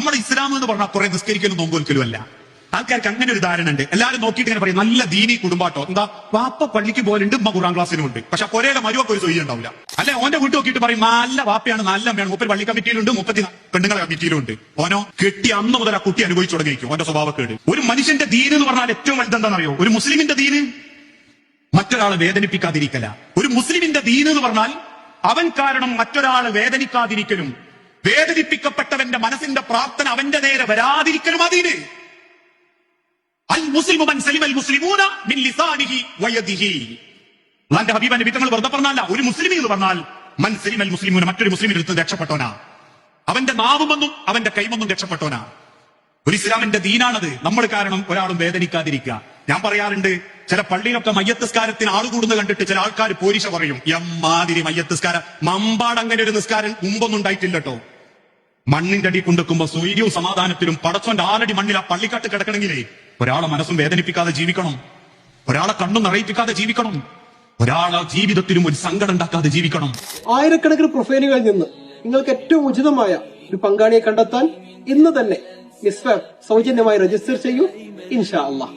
നമ്മുടെ ഇസ്ലാം എന്ന് പറഞ്ഞാൽ കുറെ നിസ്കരിക്കലും നോമ്പൊലിക്കലും അല്ല. ആൾക്കാർക്ക് അങ്ങനെ ഒരു ധാരണ ഉണ്ട്. എല്ലാവരും നോക്കിയിട്ട് ഇങ്ങനെ പറയും നല്ല ദീനി കുടുംബാട്ടോ. എന്താ വാപ്പ പള്ളിക്ക് പോലുണ്ട്, ഉമ്മ ഖുർആൻ ക്ലാസ്സിനും ഉണ്ട്. പക്ഷെ പൊരയുടെ മരുവൊക്കെ ഒരു സൊയ്യ ഉണ്ടാവില്ല. അല്ലെ ഓന്റെ വീട്ടിൽ നോക്കിയിട്ട് പറയും നല്ല വാപ്പയാണ്, നല്ല അമ്മയാണ്, 30 പള്ളി കമ്മിറ്റിയിലുണ്ട്, 30 പെണ്ണുങ്ങളെ കമ്മിറ്റിയിലും ഉണ്ട്. ഓനോ കെട്ടി അന്ന് മുതൽ ആ കുട്ടി അനുഭവിച്ചു തുടങ്ങിയിരിക്കും ഓന്റെ സ്വഭാവക്കേട്. ഒരു മനുഷ്യന്റെ ദീന് എന്ന് പറഞ്ഞാൽ ഏറ്റവും വലുതെന്താണെന്നറിയോ? ഒരു മുസ്ലിമിന്റെ ദീന് മറ്റൊരാളെ വേദനിപ്പിക്കാതിരിക്കല. ഒരു മുസ്ലിമിന്റെ ദീന് എന്ന് പറഞ്ഞാൽ അവൻ കാരണം മറ്റൊരാളെ വേദനിക്കാതിരിക്കലും വേദനിപ്പിക്കപ്പെട്ടവന്റെ മനസ്സിന്റെ പ്രാർത്ഥന അവന്റെ നേരെ വരാതിരിക്കലും അതീന്. അൽ മുസ്ലിമു മൻ സലിമൽ മുസ്ലിമൂന മിൻ ലിസാനിഹി വയദിഹി. അല്ലാഹുവിന്റെ ഹബീബ് നബി തങ്ങൾ വെറുതെ പറഞ്ഞല്ല. ഒരു മുസ്ലിം എന്ന് പറഞ്ഞാൽ മൻ സലിമൽ മുസ്ലിമൂന, മറ്റൊരു മുസ്ലിമിന്റെ അടുത്ത് രക്ഷപ്പെട്ടോനാ. അവന്റെ നാവുമെന്നും അവന്റെ കൈമെന്നും രക്ഷപ്പെട്ടോനാ. ഒരു ഇസ്ലാമിന്റെ ദീനാണത്. നമ്മൾ കാരണം ഒരാളും വേദനിക്കാതിരിക്കുക. ഞാൻ പറയാറുണ്ട്, ചില പള്ളിയിലൊക്കെ മയ്യത്തസ്കാരത്തിന് ആളുകൂടുന്ന കണ്ടിട്ട് ചില ആൾക്കാർ പോരിശ പറയും, എമ്മാതിരി മയ്യത്തസ്കാരം. മമ്പാട് അങ്ങനെ ഒരു നിസ്കാരം മുമ്പൊന്നും ഉണ്ടായിട്ടില്ല കേട്ടോ. മണ്ണിന്റെ അടി കൊണ്ടുവെക്കുമ്പോ സ്വൈര്യവും സമാധാനത്തിലും പടച്ചോന്റെ ആലടി മണ്ണിൽ ആ പള്ളിക്കാട്ട് കിടക്കണമെങ്കിലേ ഒരാളെ മനസ്സും വേദനിപ്പിക്കാതെ ജീവിക്കണം, ഒരാളെ കണ്ണും നിറയിപ്പിക്കാതെ ജീവിക്കണം, ഒരാളെ ജീവിതത്തിലും ഒരു സങ്കടം ഉണ്ടാക്കാതെ ജീവിക്കണം. ആയിരക്കണക്കിന് പ്രൊഫൈലുകളിൽ നിന്ന് നിങ്ങൾക്ക് ഏറ്റവും ഉചിതമായ ഒരു പങ്കാളിയെ കണ്ടെത്താൻ ഇന്ന് തന്നെ മിസ്വാപ്പ് സൗജന്യമായി രജിസ്റ്റർ ചെയ്യൂ. ഇൻഷാ അല്ലാഹ്.